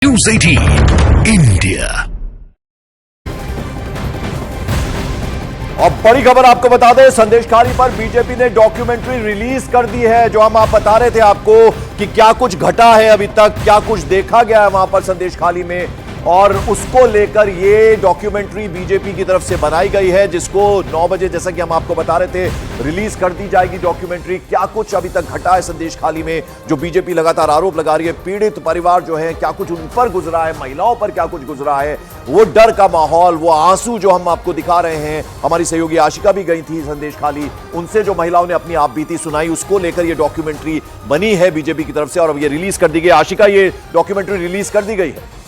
News 18 India. अब बड़ी खबर आपको बता दें, संदेशखाली पर बीजेपी ने डॉक्यूमेंट्री रिलीज कर दी है। जो हम आप बता रहे थे आपको कि क्या कुछ घटा है अभी तक, क्या कुछ देखा गया है वहां पर संदेशखाली में, और उसको लेकर ये डॉक्यूमेंट्री बीजेपी की तरफ से बनाई गई है, जिसको 9 बजे जैसा कि हम आपको बता रहे थे रिलीज कर दी जाएगी डॉक्यूमेंट्री। क्या कुछ अभी तक घटा है संदेशखाली में, जो बीजेपी लगातार आरोप लगा रही है, पीड़ित परिवार जो है क्या कुछ उन पर गुजरा है, महिलाओं पर क्या कुछ गुजरा है, वो डर का माहौल, वो आंसू जो हम आपको दिखा रहे हैं। हमारी सहयोगी आशिका भी गई थी संदेशखाली, उनसे जो महिलाओं ने अपनी आप बीती सुनाई, उसको लेकर ये डॉक्यूमेंट्री बनी है बीजेपी की तरफ से और अब ये रिलीज कर दी गई। आशिका, ये डॉक्यूमेंट्री रिलीज कर दी गई है।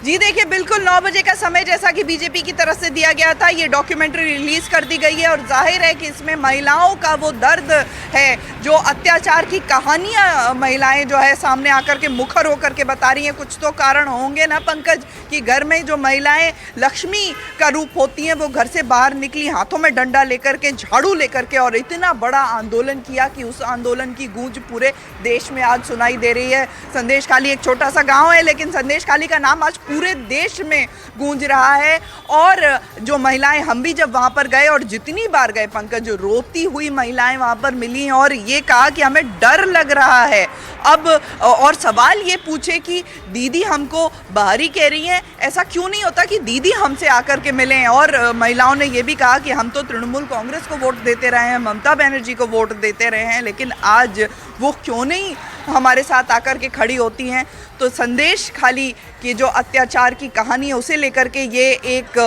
जी देखिए, बिल्कुल 9 बजे का समय जैसा कि बीजेपी की तरफ से दिया गया था, ये डॉक्यूमेंट्री रिलीज कर दी गई है और जाहिर है कि इसमें महिलाओं का वो दर्द है, जो अत्याचार की कहानियां महिलाएं जो है सामने आकर के मुखर होकर के बता रही हैं। कुछ तो कारण होंगे ना पंकज, कि घर में जो महिलाएं लक्ष्मी का रूप होती हैं, वो घर से बाहर निकली हाथों में डंडा लेकर के, झाड़ू लेकर के, और इतना बड़ा आंदोलन किया कि उस आंदोलन की गूंज पूरे देश में आज सुनाई दे रही है। संदेशखाली एक छोटा सा गाँव है, लेकिन संदेशखाली का नाम आज पूरे देश में गूंज रहा है। और जो महिलाएं, हम भी जब वहां पर गए और जितनी बार गए पंकज, रोती हुई महिलाएं वहां पर मिली और ये कहा कि हमें डर लग रहा है अब, और सवाल ये पूछे कि दीदी हमको बाहरी कह रही हैं, ऐसा क्यों नहीं होता कि दीदी हमसे आकर के मिलें। और महिलाओं ने ये भी कहा कि हम तो तृणमूल कांग्रेस को वोट देते रहे हैं, ममता बनर्जी को वोट देते रहे हैं, लेकिन आज वो क्यों नहीं हमारे साथ आकर के खड़ी होती हैं। तो संदेशखाली की जो अत्याचार की कहानी है, उसे लेकर के ये एक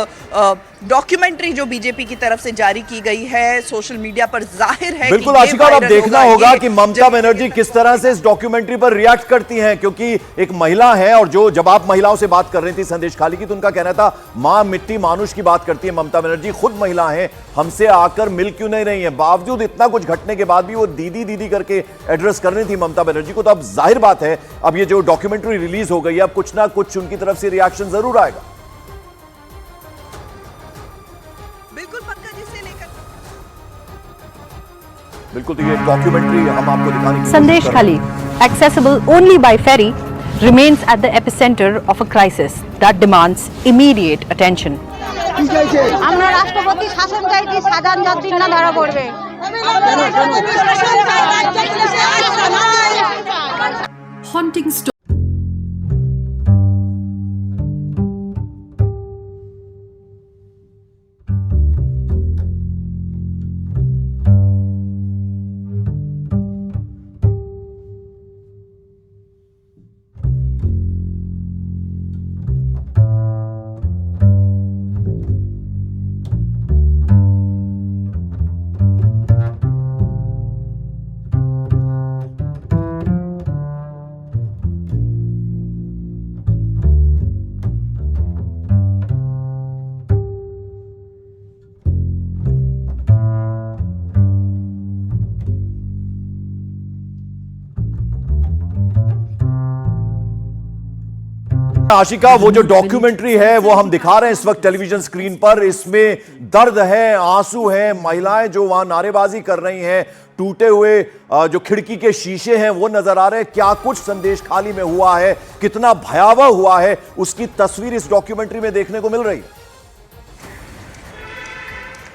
डॉक्यूमेंट्री जो बीजेपी की तरफ से जारी की गई है सोशल मीडिया पर, जाहिर है बिल्कुल आशिका, अब देखना होगा कि ममता बनर्जी किस तरह से इस डॉक्यूमेंट्री पर रिएक्ट करती हैं, क्योंकि एक महिला है और जो जब आप महिलाओं से बात कर रही थी संदेशखाली की, तो उनका कहना था मां मिट्टी मानुष की बात करती है ममता बनर्जी, खुद महिला है, हमसे आकर मिल क्यों नहीं रही है। बावजूद इतना कुछ घटने के बाद भी वो दीदी दीदी करके एड्रेस कर रही थी ममता बनर्जी को। तो अब जाहिर बात है, अब ये जो डॉक्यूमेंट्री रिलीज हो गई है, अब कुछ ना कुछ उनकी तरफ से रिएक्शन जरूर आएगा। बिल्कुल, तो ये डॉक्यूमेंट्री हम आपको दिखाने की Sandeshkhali, accessible only by ferry, remains at the epicenter of a crisis that demands immediate attention. আমরা রাষ্ট্রপতি শাসন চাইছি, সাধারণ যাত্রী না ধরা পড়বে। Haunting story. आशिका, वो जो डॉक्यूमेंट्री है वो हम दिखा रहे हैं इस वक्त टेलीविजन स्क्रीन पर, इसमें दर्द है, आंसू है, महिलाएं जो वहां नारेबाजी कर रही हैं, टूटे हुए जो खिड़की के शीशे हैं वो नजर आ रहे हैं। क्या कुछ संदेशखाली में हुआ है, कितना भयावह हुआ है, उसकी तस्वीर इस डॉक्यूमेंट्री में देखने को मिल रही है।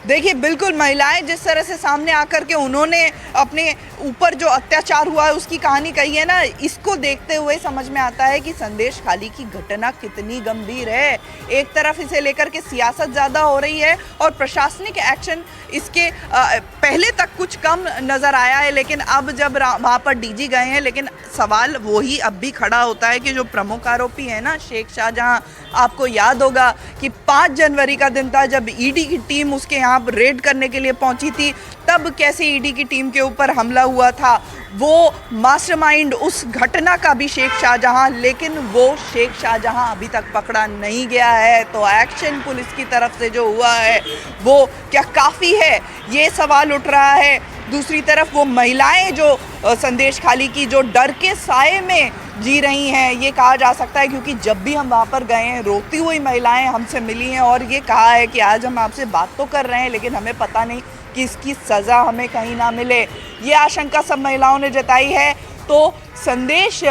देखिए, बिल्कुल महिलाएं जिस तरह से सामने आकर के उन्होंने अपने ऊपर जो अत्याचार हुआ है उसकी कहानी कही है ना, इसको देखते हुए समझ में आता है कि संदेशखाली की घटना कितनी गंभीर है। एक तरफ इसे लेकर के सियासत ज़्यादा हो रही है और प्रशासनिक एक्शन इसके पहले तक कुछ कम नज़र आया है, लेकिन अब जब वहाँ पर डीजी गए हैं, लेकिन सवाल वही अब भी खड़ा होता है कि जो प्रमुख आरोपी है ना शेख शाहजहां, आपको याद होगा कि 5 जनवरी का दिन था जब ईडी की टीम उसके यहाँ रेड करने के लिए पहुंची थी, तब कैसे ईडी की टीम के ऊपर हमला हुआ था। वो मास्टरमाइंड उस घटना का भी शेख शाहजहां, लेकिन वो शेख शाहजहां अभी तक पकड़ा नहीं गया है। तो एक्शन पुलिस की तरफ से जो हुआ है वो क्या काफ़ी है, ये सवाल उठ रहा है। दूसरी तरफ वो महिलाएं जो संदेशखाली की जो डर के साए में जी रही हैं, ये कहा जा सकता है, क्योंकि जब भी हम वहाँ पर गए हैं रोती हुई महिलाएं हमसे मिली हैं और ये कहा है कि आज हम आपसे बात तो कर रहे हैं, लेकिन हमें पता नहीं कि इसकी सज़ा हमें कहीं ना मिले। ये आशंका सब महिलाओं ने जताई है। तो संदेश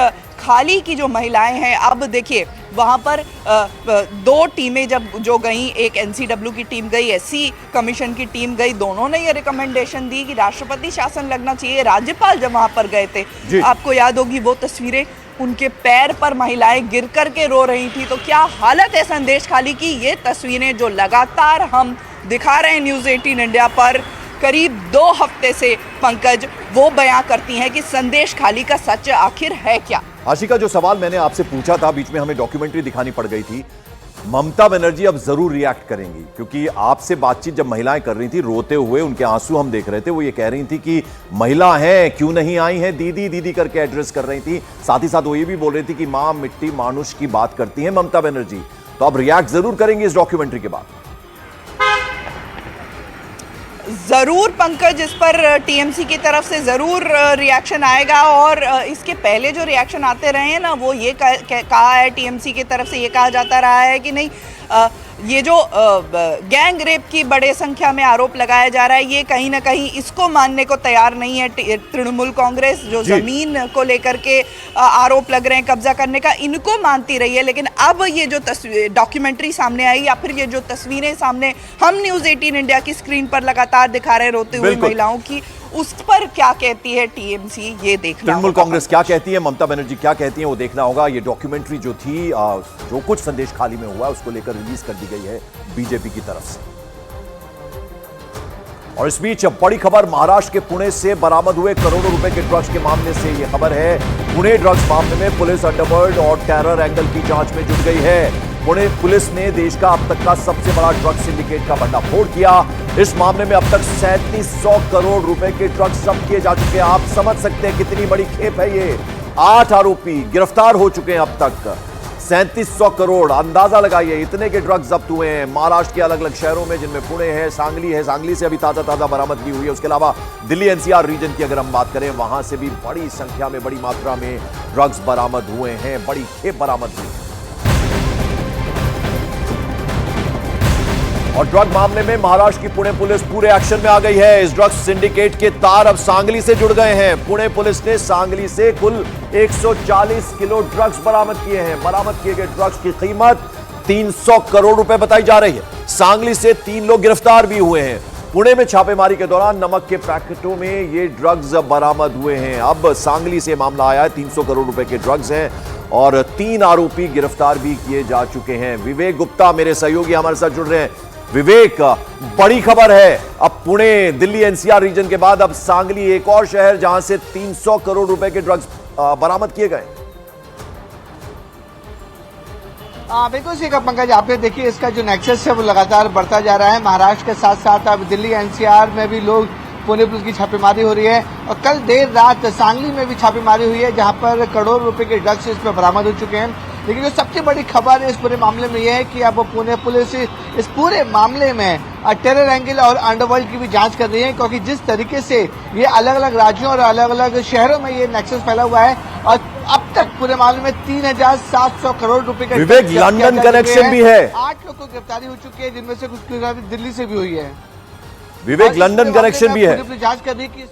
खाली की जो महिलाएं हैं, अब देखिए वहाँ पर 2 टीमें जब जो गई, एक एनसीडब्ल्यू की टीम गई, एससी कमीशन की टीम गई, दोनों ने ये रिकमेंडेशन दी कि राष्ट्रपति शासन लगना चाहिए। राज्यपाल जब वहाँ पर गए थे, आपको याद होगी वो तस्वीरें, उनके पैर पर महिलाएं गिर कर के रो रही थी। तो क्या हालत है संदेश खाली की, ये तस्वीरें जो लगातार हम दिखा रहे हैं न्यूज़ 18 इंडिया पर करीब 2 हफ्ते से, पंकज, वो बयां करती हैं कि संदेश खाली का सच आखिर है क्या। आशिका, जो सवाल मैंने आपसे पूछा था, बीच में हमें डॉक्यूमेंट्री दिखानी पड़ गई थी, ममता बनर्जी अब जरूर रिएक्ट करेंगी, क्योंकि आपसे बातचीत जब महिलाएं कर रही थी रोते हुए, उनके आंसू हम देख रहे थे, वो ये कह रही थी कि महिला हैं, क्यों नहीं आई हैं, दीदी दीदी करके एड्रेस कर रही थी। साथ ही साथ वो ये भी बोल रही थी कि मां मिट्टी मानुष की बात करती है ममता बनर्जी। तो अब रिएक्ट जरूर करेंगे इस डॉक्यूमेंट्री के बाद। ज़रूर पंकज, इस पर टीएमसी की तरफ से ज़रूर रिएक्शन आएगा। और इसके पहले जो रिएक्शन आते रहे हैं ना, वो ये कहा है टीएमसी की तरफ से, ये कहा जाता रहा है कि नहीं, ये जो गैंग रेप की बड़े संख्या में आरोप लगाया जा रहा है, ये कहीं ना कहीं इसको मानने को तैयार नहीं है तृणमूल कांग्रेस। जो जमीन को लेकर के आरोप लग रहे हैं कब्जा करने का, इनको मानती रही है। लेकिन अब ये जो डॉक्यूमेंट्री सामने आई, या फिर ये जो तस्वीरें सामने हम न्यूज़ 18 इंडिया की स्क्रीन पर लगातार दिखा रहे रोते हुए महिलाओं की, उस पर क्या कहती है टीएमसी, ये देखना। तृणमूल कांग्रेस क्या कहती है, ममता बनर्जी क्या कहती है, वो देखना होगा। ये डॉक्यूमेंट्री जो थी, जो कुछ संदेश खाली में हुआ, उसको लेकर रिलीज कर दी गई है बीजेपी की तरफ से। और इस बीच बड़ी खबर, महाराष्ट्र के पुणे से बरामद हुए करोड़ों रुपए के ड्रग्स के मामले से। यह खबर है, पुणे ड्रग्स मामले में पुलिस अंडरवर्ल्ड और टेरर एंगल की जांच में जुट गई है। पुणे पुलिस ने देश का अब तक का सबसे बड़ा ड्रग्स सिंडिकेट का भंडाफोड़ किया। इस मामले में अब तक 3700 करोड़ रुपए के ड्रग्स जब्त किए जा चुके हैं। आप समझ सकते हैं कितनी बड़ी खेप है ये। 8 आरोपी गिरफ्तार हो चुके हैं अब तक। 3700 करोड़, अंदाजा लगाइए इतने के ड्रग्स जब्त हुए हैं महाराष्ट्र के अलग अलग शहरों में, जिनमें पुणे है, सांगली से अभी ताजा बरामदगी हुई है। उसके अलावा दिल्ली एनसीआर रीजन की अगर हम बात करें, वहां से भी बड़ी संख्या में, बड़ी मात्रा में ड्रग्स बरामद हुए हैं, बड़ी खेप बरामद हुई है। और ड्रग मामले में महाराष्ट्र की पुणे पुलिस पूरे एक्शन में आ गई है। इस ड्रग्स सिंडिकेट के तार अब सांगली से जुड़ गए हैं। पुणे पुलिस ने सांगली से कुल 140 किलो ड्रग्स बरामद किए हैं। बरामद किए गए ड्रग्स की कीमत 300 करोड़ रुपए बताई जा रही है। सांगली से 3 लोग गिरफ्तार भी हुए हैं। पुणे में छापेमारी के दौरान नमक के पैकेटों में ये ड्रग्स बरामद हुए हैं। अब सांगली से मामला आया है, 300 करोड़ रुपए के ड्रग्स हैं और 3 आरोपी गिरफ्तार भी किए जा चुके हैं। विवेक गुप्ता मेरे सहयोगी हमारे साथ जुड़ रहे हैं। विवेक, बड़ी खबर है, अब पुणे दिल्ली एनसीआर रीजन के बाद अब सांगली एक और शहर जहां से 300 करोड़ रुपए के ड्रग्स बरामद किए गए। बिल्कुल सही कहा पंकज, आपने देखिए इसका जो नेक्सस है वो लगातार बढ़ता जा रहा है। महाराष्ट्र के साथ साथ अब दिल्ली एनसीआर में भी लोग, पुणे पुलिस की छापेमारी हो रही है और कल देर रात सांगली में भी छापेमारी हुई है, जहां पर करोड़ रुपए के ड्रग्स इस पर बरामद हो चुके हैं। लेकिन जो सबसे बड़ी खबर इस पूरे मामले में यह है कि अब पुणे पुलिस इस पूरे मामले में टेरर एंगल और अंडरवर्ल्ड की भी जांच कर रही है, क्योंकि जिस तरीके से ये अलग अलग राज्यों और अलग अलग शहरों में ये नेक्सस फैला हुआ है और अब तक पूरे मामले में 3700 करोड़ रुपए का विवेक, लंदन कनेक्शन भी है। 8 लोगों को गिरफ्तारी हो चुकी है, जिनमें से कुछ गिरफ्तारी दिल्ली से भी हुई है। विवेक, लंदन कनेक्शन भी है। जांच कर रही है कि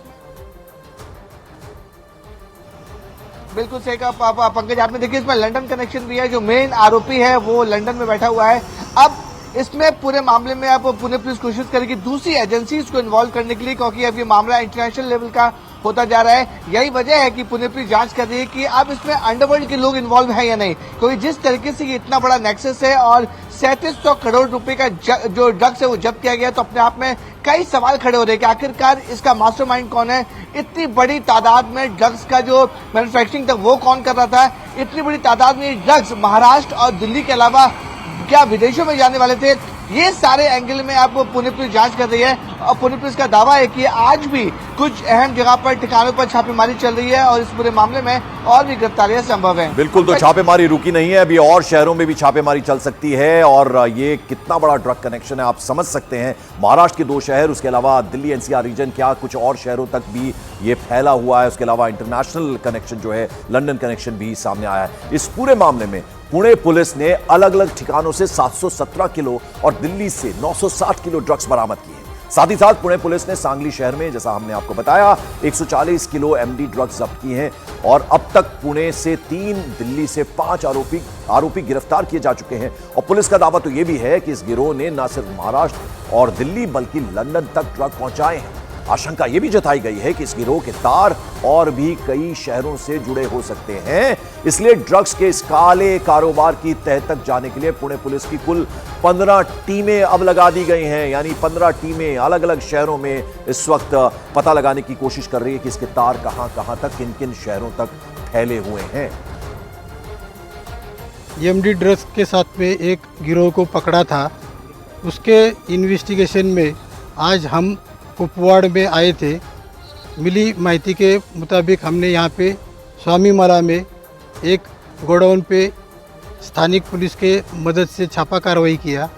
बिल्कुल सही कहा पंकज, आपने देखिए इसमें लंदन कनेक्शन भी है। जो मेन आरोपी है वो लंदन में बैठा हुआ है। अब इसमें पूरे मामले में अब पुणे पुलिस कोशिश करेगी दूसरी एजेंसीज को इन्वॉल्व करने के लिए, क्योंकि अब ये मामला इंटरनेशनल लेवल का होता जा रहा है। यही वजह है कि पुणे पुलिस जांच कर रही है कि अब इसमें अंडरवर्ल्ड के लोग इन्वॉल्व है या नहीं, क्योंकि जिस तरीके से ये इतना बड़ा नेक्सस है और 3700 करोड़ रुपए का जो ड्रग्स है वो जब्त किया गया, तो अपने आप में कई सवाल खड़े हो रहे हैं कि आखिरकार इसका मास्टरमाइंड कौन है। इतनी बड़ी तादाद में ड्रग्स का जो मैन्युफैक्चरिंग था वो कौन कर रहा था। इतनी बड़ी तादाद में ड्रग्स महाराष्ट्र और दिल्ली के अलावा क्या विदेशों में जाने वाले थे। ये सारे एंगल में अब पुणे पुलिस जांच कर रही है और पुणे पुलिस का दावा है कि आज भी कुछ अहम जगह पर, ठिकानों पर छापेमारी चल रही है और इस पूरे मामले में और भी गिरफ्तारियां संभव हैं। बिल्कुल, तो छापेमारी रुकी नहीं है, अभी और शहरों में भी छापेमारी चल सकती है। और ये कितना बड़ा ड्रग कनेक्शन है आप समझ सकते हैं। महाराष्ट्र के 2 शहर, उसके अलावा दिल्ली एनसीआर रीजन, क्या कुछ और शहरों तक भी ये फैला हुआ है। उसके अलावा इंटरनेशनल कनेक्शन जो है, लंदन कनेक्शन भी सामने आया है। इस पूरे मामले में पुणे पुलिस ने अलग अलग ठिकानों से 717 किलो और दिल्ली से 960 किलो ड्रग्स बरामद किए। साथ ही साथ पुणे पुलिस ने सांगली शहर में, जैसा हमने आपको बताया, 140 किलो एमडी ड्रग्स जब्त की हैं और अब तक पुणे से 3, दिल्ली से 5 आरोपी गिरफ्तार किए जा चुके हैं। और पुलिस का दावा तो यह भी है कि इस गिरोह ने न सिर्फ महाराष्ट्र और दिल्ली बल्कि लंदन तक ड्रग पहुंचाए हैं। आशंका यह भी जताई गई है कि इस गिरोह के तार और भी कई शहरों से जुड़े हो सकते हैं। इसलिए ड्रग्स के इस काले कारोबार की तह तक जाने के लिए पुणे पुलिस की कुल 15 टीमें अब लगा दी गई हैं। यानी 15 टीमें अलग अलग शहरों में इस वक्त पता लगाने की कोशिश कर रही है कि इसके तार कहां कहां तक, किन किन शहरों तक फैले हुए हैं। एमडी ड्रग्स के साथ में एक गिरोह को पकड़ा था। उसके इन्वेस्टिगेशन में आज हम कुपवाड़ में आए थे। मिली माहिती के मुताबिक हमने यहाँ पे स्वामी माला में एक गोडाउन पे स्थानिक पुलिस के मदद से छापा कार्रवाई किया।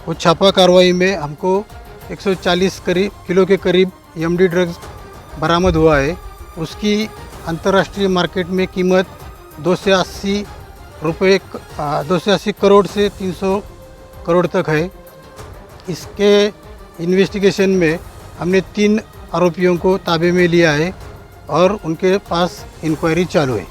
वो छापा कार्रवाई में हमको 140 किलो के करीब एमडी ड्रग्स बरामद हुआ है। उसकी अंतर्राष्ट्रीय मार्केट में कीमत 280 करोड़ से 300 करोड़ तक है। इसके इन्वेस्टिगेशन में हमने 3 आरोपियों को ताबे में लिया है और उनके पास इंक्वायरी चालू है।